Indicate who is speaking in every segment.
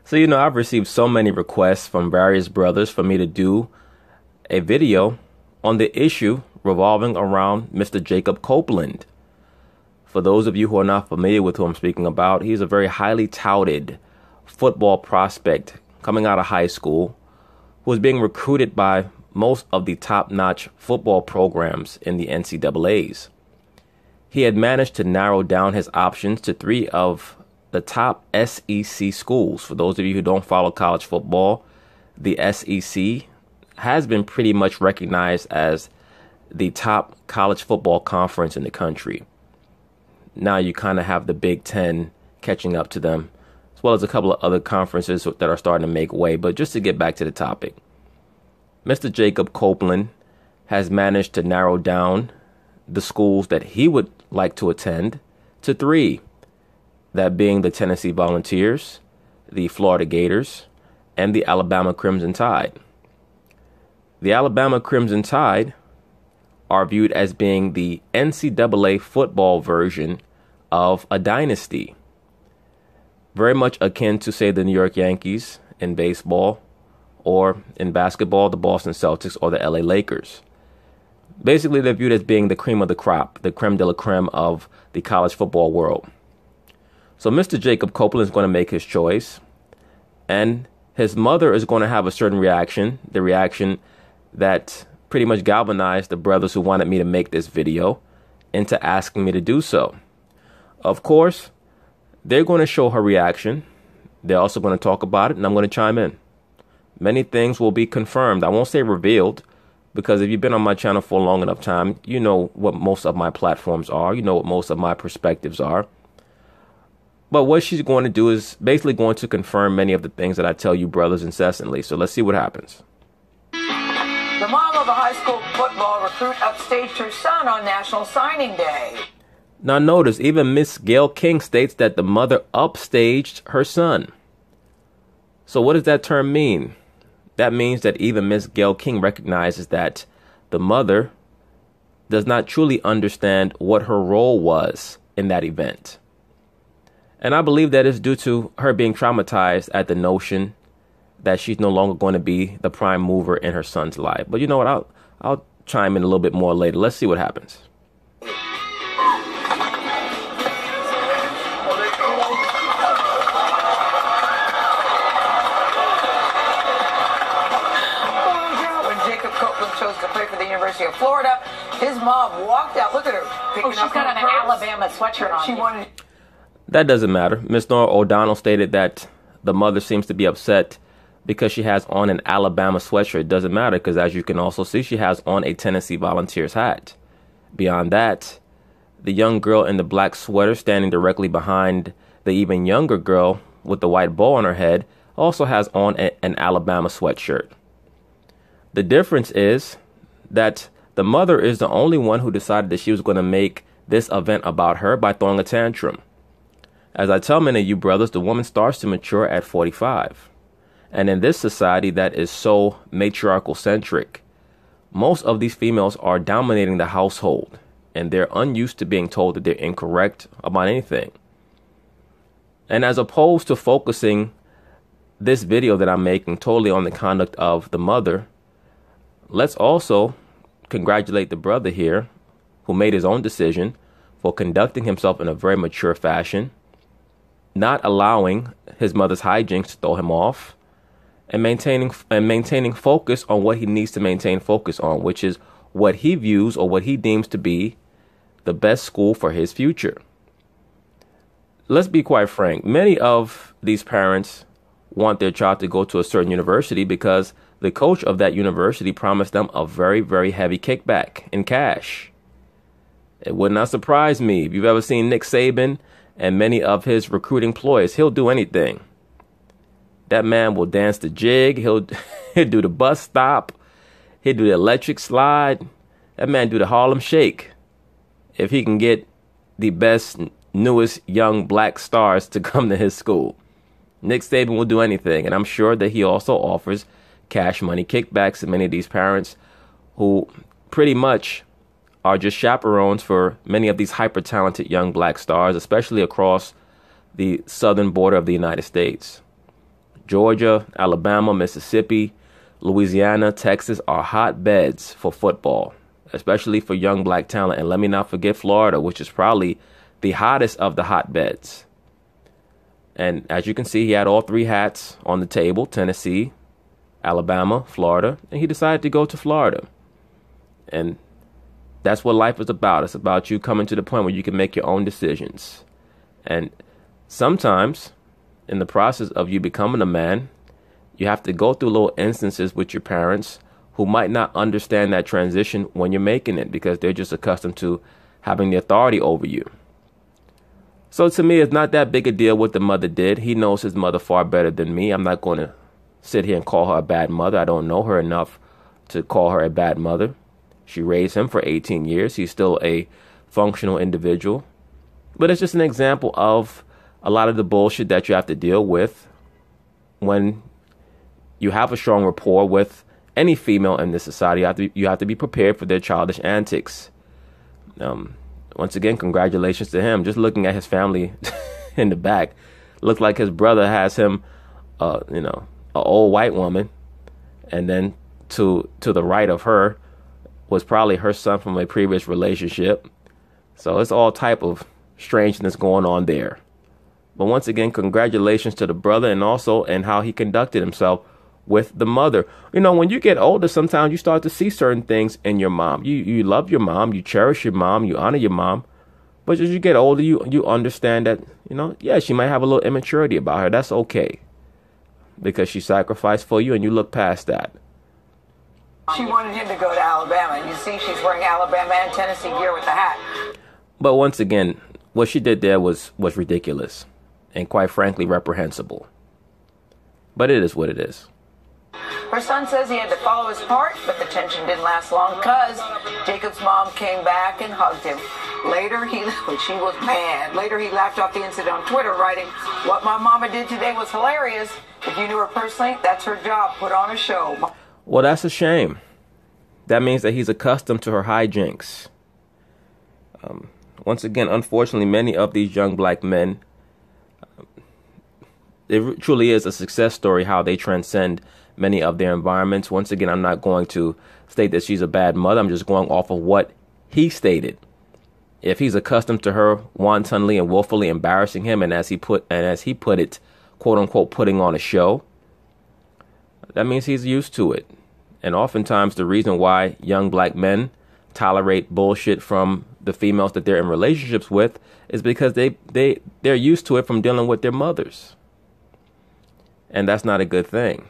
Speaker 1: So, I've received so many requests from various brothers for me to do a video on the issue revolving around Mr. Jacob Copeland. For those of you who are not familiar with who I'm speaking about, he's a very highly touted football prospect coming out of high school who is being recruited by most of the top-notch football programs in the NCAAs. He had managed to narrow down his options to 3 of the top SEC schools. For those of you who don't follow college football, the SEC has been pretty much recognized as the top college football conference in the country. Now you kind of have the Big Ten catching up to them, as well as a couple of other conferences that are starting to make way. But just to get back to the topic, Mr. Jacob Copeland has managed to narrow down the schools that he would like to attend to 3. That being the Tennessee Volunteers, the Florida Gators, and the Alabama Crimson Tide. The Alabama Crimson Tide are viewed as being the NCAA football version of a dynasty. Very much akin to, say, the New York Yankees in baseball, or in basketball, the Boston Celtics or the LA Lakers. Basically, they're viewed as being the cream of the crop, the creme de la creme of the college football world. So Mr. Jacob Copeland is going to make his choice, and his mother is going to have a certain reaction, the reaction that pretty much galvanized the brothers who wanted me to make this video into asking me to do so. Of course, they're going to show her reaction. They're also going to talk about it, and I'm going to chime in. Many things will be confirmed. I won't say revealed, because if you've been on my channel for a long enough time, you know what most of my platforms are. You know what most of my perspectives are. But what she's going to do is basically going to confirm many of the things that I tell you brothers incessantly. So let's see what happens.
Speaker 2: The mom of a high school football recruit upstaged her son on National Signing Day.
Speaker 1: Now notice, even Miss Gayle King states that the mother upstaged her son. So what does that term mean? That means that even Miss Gayle King recognizes that the mother does not truly understand what her role was in that event. And I believe that is due to her being traumatized at the notion that she's no longer going to be the prime mover in her son's life. But you know what? I'll chime in a little bit more later. Let's see what happens.
Speaker 2: When Jacob Copeland chose to play for the University of Florida, his mom walked out. Look at her.
Speaker 3: Oh, she's got an Alabama sweatshirt on.
Speaker 2: She wanted.
Speaker 1: That doesn't matter. Miss Nora O'Donnell stated that the mother seems to be upset because she has on an Alabama sweatshirt. It doesn't matter because, as you can also see, she has on a Tennessee Volunteers hat. Beyond that, the young girl in the black sweater standing directly behind the even younger girl with the white bow on her head also has on an Alabama sweatshirt. The difference is that the mother is the only one who decided that she was going to make this event about her by throwing a tantrum. As I tell many of you brothers, the woman starts to mature at 45. And in this society that is so matriarchal centric, most of these females are dominating the household, and they're unused to being told that they're incorrect about anything. And as opposed to focusing this video that I'm making totally on the conduct of the mother, let's also congratulate the brother here who made his own decision for conducting himself in a very mature fashion, not allowing his mother's hijinks to throw him off, and maintaining focus on what he needs to maintain focus on, which is what he views or what he deems to be the best school for his future. Let's be quite frank. Many of these parents want their child to go to a certain university because the coach of that university promised them a very, very heavy kickback in cash. It would not surprise me if you've ever seen Nick Saban and many of his recruiting ploys. He'll do anything. That man will dance the jig. He'll do the bus stop. He'll do the electric slide. That man do the Harlem Shake. If he can get the best, newest young black stars to come to his school. Nick Saban will do anything. And I'm sure that he also offers cash money kickbacks to many of these parents who pretty much are just chaperones for many of these hyper-talented young black stars, especially across the southern border of the United States. Georgia, Alabama, Mississippi, Louisiana, Texas are hotbeds for football, especially for young black talent. And let me not forget Florida, which is probably the hottest of the hotbeds. And as you can see, he had all three hats on the table: Tennessee, Alabama, Florida, and he decided to go to Florida. And that's what life is about. It's about you coming to the point where you can make your own decisions. And sometimes in the process of you becoming a man, you have to go through little instances with your parents who might not understand that transition when you're making it, because they're just accustomed to having the authority over you. So to me, it's not that big a deal what the mother did. He knows his mother far better than me. I'm not going to sit here and call her a bad mother. I don't know her enough to call her a bad mother. She raised him for 18 years. He's still a functional individual. But it's just an example of a lot of the bullshit that you have to deal with when you have a strong rapport with any female in this society. You have to be prepared for their childish antics. Once again, congratulations to him. Just looking at his family in the back, looked like his brother has him, an old white woman, and then to the right of her was probably her son from a previous relationship. So it's all type of strangeness going on there. But once again, congratulations to the brother, and also in how he conducted himself with the mother. You know, when you get older, sometimes you start to see certain things in your mom. You love your mom, you cherish your mom, you honor your mom. But as you get older, you understand that, yeah, she might have a little immaturity about her. That's okay, because she sacrificed for you, and you look past that.
Speaker 2: She wanted him to go to Alabama, and you see she's wearing Alabama and Tennessee gear with the hat.
Speaker 1: But once again, what she did there was ridiculous and quite frankly reprehensible. But it is what it is.
Speaker 2: Her son says he had to follow his heart, but the tension didn't last long because Jacob's mom came back and hugged him. Later, she was mad. Later, he laughed off the incident on Twitter, writing, "What my mama did today was hilarious. If you knew her personally, that's her job. Put on a show."
Speaker 1: Well, that's a shame. That means that he's accustomed to her hijinks. Once again, unfortunately, many of these young black men, it truly is a success story how they transcend many of their environments. Once again, I'm not going to state that she's a bad mother. I'm just going off of what he stated. If he's accustomed to her wantonly and willfully embarrassing him, and as he put it, quote unquote, putting on a show, that means he's used to it. And oftentimes the reason why young black men tolerate bullshit from the females that they're in relationships with is because they're used to it from dealing with their mothers. And that's not a good thing.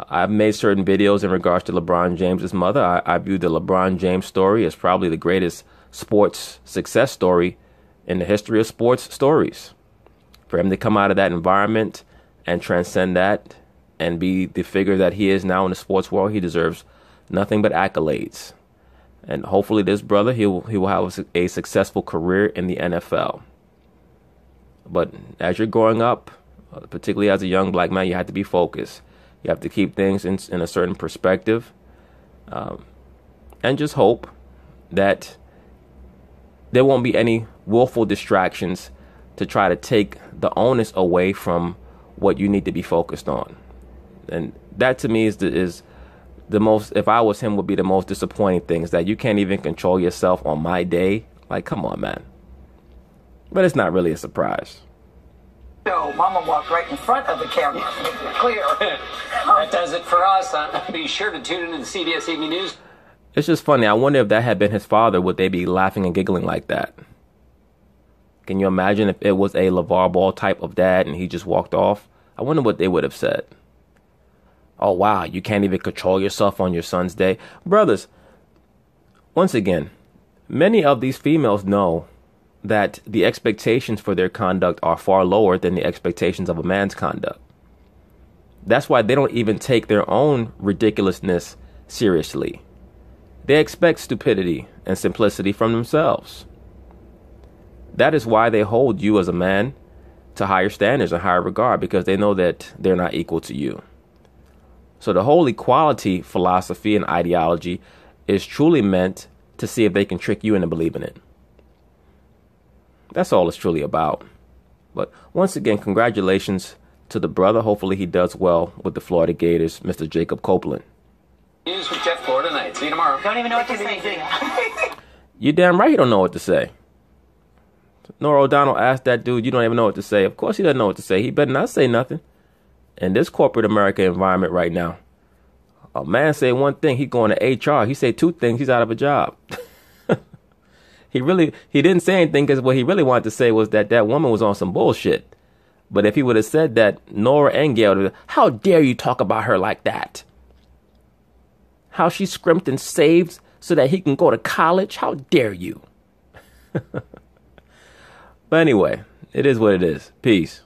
Speaker 1: I've made certain videos in regards to LeBron James's mother. I view the LeBron James story as probably the greatest sports success story in the history of sports stories. For him to come out of that environment and transcend that and be the figure that he is now in the sports world, he deserves nothing but accolades. And hopefully this brother, he will have a successful career in the NFL. But as you're growing up, particularly as a young black man, you have to be focused. You have to keep things in a certain perspective, and just hope that there won't be any willful distractions to try to take the onus away from what you need to be focused on. And that to me is the most, if I was him, would be the most disappointing thing, is that you can't even control yourself on my day. Like, come on, man. But it's not really a surprise.
Speaker 2: So Mama walked right in front of the camera. Clear.
Speaker 4: That does it for us. Be sure to tune into the CBS Evening News.
Speaker 1: It's just funny. I wonder if that had been his father, would they be laughing and giggling like that? Can you imagine if it was a LeVar Ball type of dad and he just walked off? I wonder what they would have said. Oh, wow, you can't even control yourself on your son's day. Brothers, once again, many of these females know that the expectations for their conduct are far lower than the expectations of a man's conduct. That's why they don't even take their own ridiculousness seriously. They expect stupidity and simplicity from themselves. That is why they hold you as a man to higher standards and higher regard, because they know that they're not equal to you. So the whole equality philosophy and ideology is truly meant to see if they can trick you into believing it. That's all it's truly about. But once again, congratulations to the brother. Hopefully he does well with the Florida Gators, Mr. Jacob Copeland.
Speaker 4: News with Jeff Florida Night. See you tomorrow.
Speaker 3: Don't even know what to say.
Speaker 1: You damn right he don't know what to say. Nora O'Donnell asked that dude, you don't even know what to say. Of course he doesn't know what to say. He better not say nothing. In this corporate America environment right now, a man say one thing, he going to HR. He say two things, he's out of a job. He didn't say anything because what he really wanted to say was that woman was on some bullshit. But if he would have said that, Nora and Gail would have, how dare you talk about her like that? How she scrimped and saved so that he can go to college? How dare you? But anyway, it is what it is. Peace.